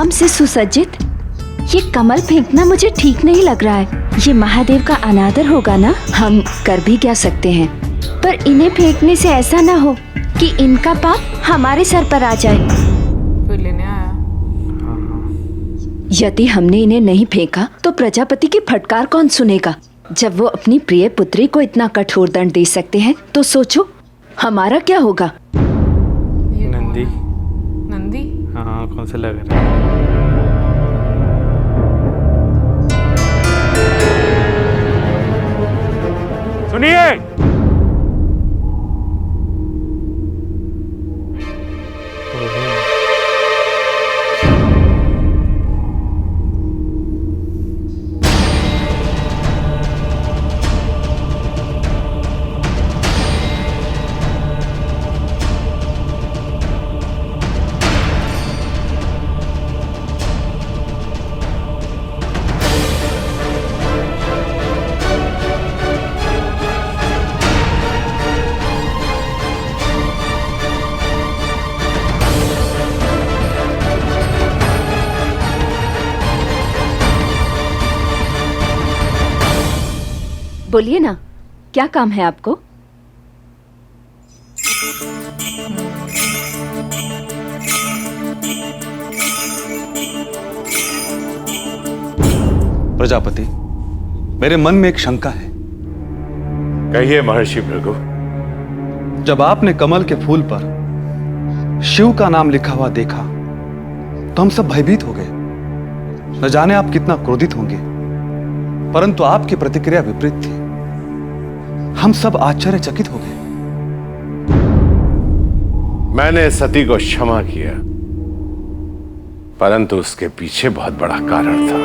काम से सुसज्जित ये कमल फेंकना मुझे ठीक नहीं लग रहा है। ये महादेव का अनादर होगा ना। हम कर भी क्या सकते हैं, पर इन्हें फेंकने से ऐसा ना हो कि इनका पाप हमारे सर पर आ जाए। कोई लेने आया? यदि हमने इन्हें नहीं फेंका तो प्रजापति की फटकार कौन सुनेगा? जब वो अपनी प्रिय पुत्री को इतना कठोर दंड दे सकते हैं तो सोचो हमारा क्या होगा। नंदी? नंदी? हाँ, कौन से लग रहा है? सुनिए, बोलिए ना, क्या काम है आपको? प्रजापति, मेरे मन में एक शंका है। कहिए महर्षि भृगु। जब आपने कमल के फूल पर शिव का नाम लिखा हुआ देखा तो हम सब भयभीत हो गए। न जाने आप कितना क्रोधित होंगे, परंतु आपकी प्रतिक्रिया विपरीत थी। हम सब आश्चर्यचकित हो गए। मैंने सती को क्षमा किया, परंतु उसके पीछे बहुत बड़ा कारण था।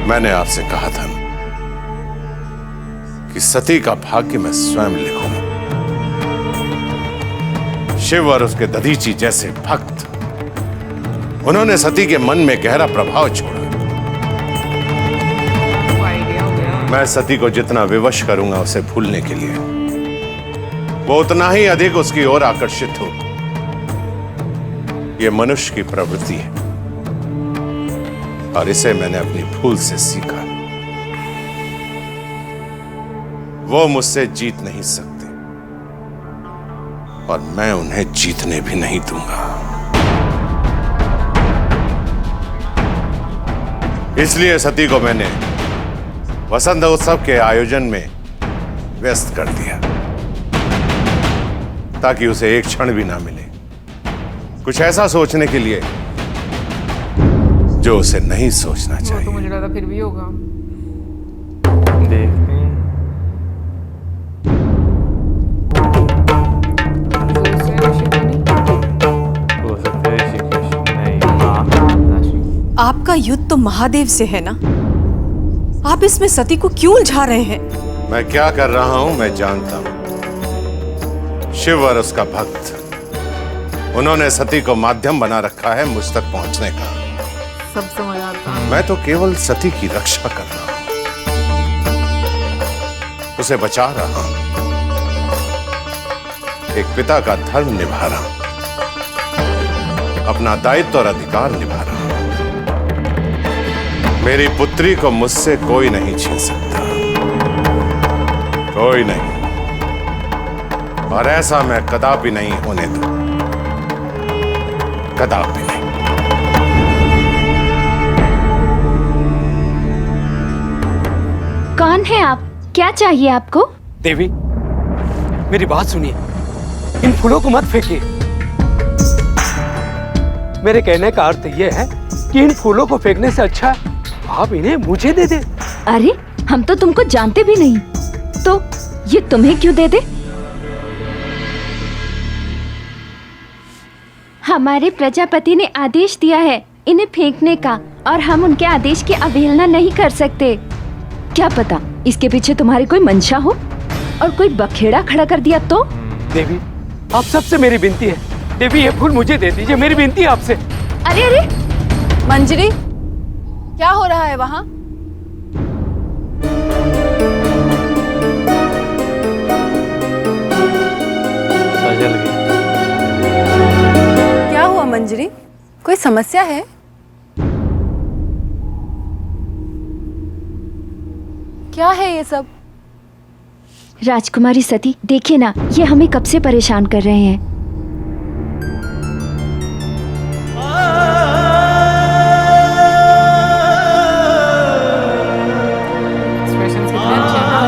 मैंने आपसे कहा था कि सती का भाग्य मैं स्वयं लिखूंगा। शिव और उसके दधीची जैसे भक्त, उन्होंने सती के मन में गहरा प्रभाव छोड़ा। मैं सती को जितना विवश करूंगा उसे भूलने के लिए, वो उतना ही अधिक उसकी ओर आकर्षित हो। यह मनुष्य की प्रवृत्ति है और इसे मैंने अपनी भूल से सीखा। वो मुझसे जीत नहीं सकते और मैं उन्हें जीतने भी नहीं दूंगा। इसलिए सती को मैंने वसंत उत्सव के आयोजन में व्यस्त कर दिया, ताकि उसे एक क्षण भी ना मिले कुछ ऐसा सोचने के लिए जो उसे नहीं सोचना चाहिए। तो मुझे लगा फिर भी होगा। देखते हैं। हो सकता है ऋषिकेश नहीं। हाँ, आपका युद्ध तो महादेव से है ना, आप इसमें सती को क्यों उलझा रहे हैं? मैं क्या कर रहा हूं मैं जानता हूं। शिव और उसका भक्त, उन्होंने सती को माध्यम बना रखा है मुझ तक पहुंचने का। सब समझ आता है। मैं तो केवल सती की रक्षा कर रहा हूं, उसे बचा रहा हूं, एक पिता का धर्म निभा रहा हूं, अपना दायित्व और अधिकार निभा रहा हूं। मेरी पुत्री को मुझसे कोई नहीं छीन सकता, कोई नहीं, और ऐसा मैं कदापि नहीं होने दूं, कदापि नहीं। कौन है आप? क्या चाहिए आपको? देवी, मेरी बात सुनिए, इन फूलों को मत फेंकिए। मेरे कहने का अर्थ यह है कि इन फूलों को फेंकने से अच्छा है आप इन्हें मुझे दे दे। अरे हम तो तुमको जानते भी नहीं, तो ये तुम्हें क्यों दे दे? हमारे प्रजापति ने आदेश दिया है इन्हें फेंकने का, और हम उनके आदेश की अवहेलना नहीं कर सकते। क्या पता इसके पीछे तुम्हारी कोई मंशा हो और कोई बखेड़ा खड़ा कर दिया तो? देवी, आप सबसे मेरी विनती है, देवी ये फूल मुझे दे दीजिए, मेरी विनती है आपसे। अरे अरे मंजरी, क्या हो रहा है वहां? जल गई। क्या हुआ मंजरी, कोई समस्या है? क्या है ये सब? राजकुमारी सती, देखिए ना, ये हमें कब से परेशान कर रहे हैं। एक्सप्रेशंस कितने अच्छे हैं ना।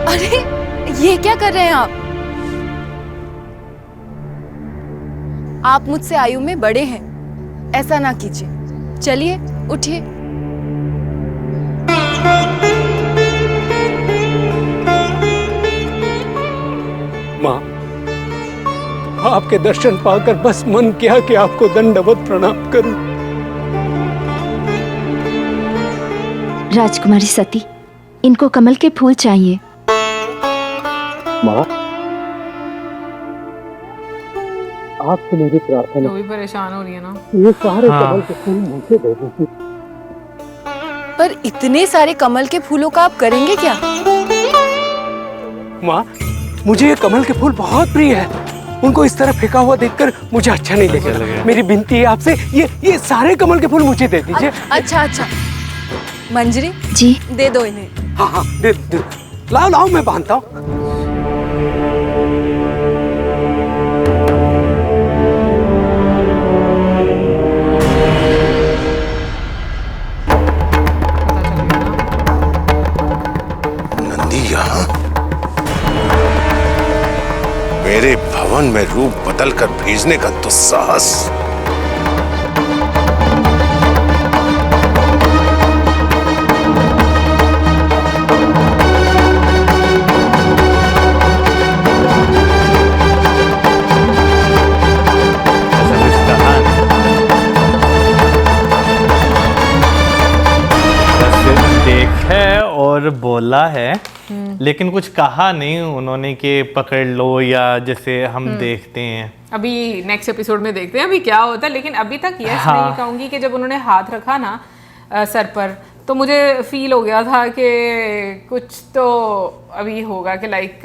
अरे ये क्या कर रहे हैं आप? आप मुझसे आयु में बड़े हैं, ऐसा ना कीजिए। चलिए उठिए। माँ, आपके दर्शन पाकर बस मन किया कि आपको दंडवत प्रणाम करूं। राजकुमारी सती, इनको कमल के फूल चाहिए। माँ, आपसे मेरी प्रार्थना, वो भी परेशान हो रही है ना। ये सारे हाँ। कमल के फूल मुझे दे दीजिए। पर इतने सारे कमल के फूलों का आप करेंगे क्या? माँ, मुझे ये कमल के फूल बहुत प्रिय है। उनको इस तरह फेंका हुआ देखकर मुझे अच्छा नहीं लगेगा। मेरी विनती है आपसे, ये सारे कमल के फूल मुझे दे दीजिए। अच्छा अच्छा, मंजरी जी। दे दो इन्हें। हाँ हाँ, दे। लाओ लाओ, मैं बांधता हूँ। पता चल गया ना। नंदी यहाँ मेरे भवन में रूप बदलकर भेजने का दुस्साहस। ऐसा कुछ कहा नहीं। बस देखा है और बोला है, लेकिन कुछ कहा नहीं उन्होंने कि पकड़ लो या जैसे हम देखते हैं। अभी नेक्स्ट एपिसोड में देखते हैं अभी क्या होता है, लेकिन अभी तक यस हाँ। मैं ये कहूँगी कि जब उन्होंने हाथ रखा ना सर पर, तो मुझे फील हो गया था कि कुछ तो अभी होगा, कि लाइक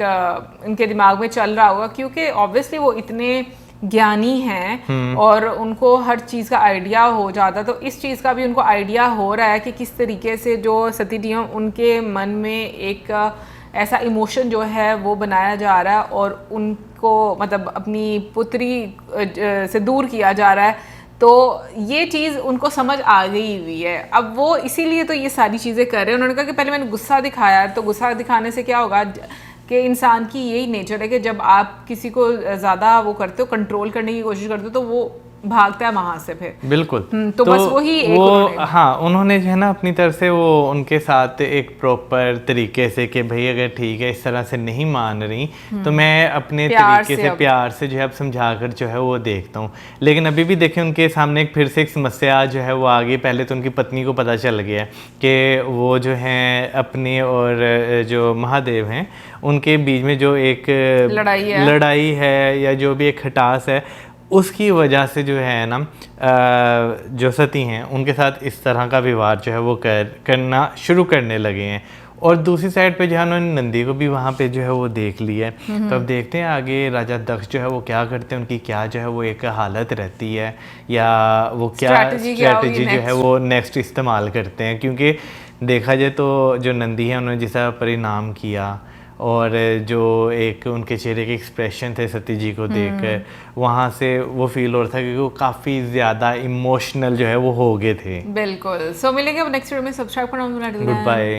इनके दिमाग में चल रहा होगा, क्योंकि ऑब्वियसली वो इतने ज्ञानी हैं और उनको हर चीज़ का आइडिया हो जाता, तो इस चीज़ का भी उनको आइडिया हो रहा है कि किस तरीके से जो सती जी हैं उनके मन में एक ऐसा इमोशन जो है वो बनाया जा रहा है और उनको मतलब अपनी पुत्री से दूर किया जा रहा है। तो ये चीज़ उनको समझ आ गई हुई है, अब वो इसीलिए तो ये सारी चीज़ें कर रहे हैं। उन्होंने कहा कि पहले मैंने गुस्सा दिखाया, तो गुस्सा दिखाने से क्या होगा कि इंसान की यही नेचर है कि जब आप किसी को ज़्यादा वो करते हो, कंट्रोल करने की कोशिश करते हो, तो वो भागता है वहां से फिर। बिल्कुल। तो बस वही एक वो उन्होंने- हाँ, उन्होंने जो है ना अपनी तरफ से वो उनके साथ एक प्रॉपर तरीके से कि भाई अगर ठीक है इस तरह से नहीं मान रही तो मैं अपने प्यार तरीके से से अब- प्यार से जो है अब समझा कर जो है वो देखता हूँ। लेकिन अभी भी देखें उनके सामने एक फिर से एक समस्या जो है वो आ गई। पहले तो उनकी पत्नी को पता चल गया कि वो जो हैं अपने और जो महादेव हैं उनके बीच में जो एक लड़ाई है या जो भी एक खटास है, उसकी वजह से जो है ना जो सती हैं उनके साथ इस तरह का व्यवहार जो है वो करना शुरू करने लगे हैं। और दूसरी साइड पे जो है उन्होंने नंदी को भी वहाँ पे जो है वो देख लिया है। तो अब देखते हैं आगे राजा दक्ष जो है वो क्या करते हैं, उनकी क्या जो है वो एक हालत रहती है या वो क्या स्ट्रैटेजी जो है वो नेक्स्ट इस्तेमाल करते हैं। क्योंकि देखा जाए तो जो नंदी है उन्होंने जैसा परिणाम किया और जो एक उनके चेहरे के एक्सप्रेशन थे सती जी को देखकर, वहाँ से वो फील हो रहा था कि वो काफ़ी ज़्यादा इमोशनल जो है वो हो गए थे। बिल्कुल। सो मिलेंगे अब नेक्स्ट वीडियो में। सब्सक्राइब करना मत भूलना। Good bye.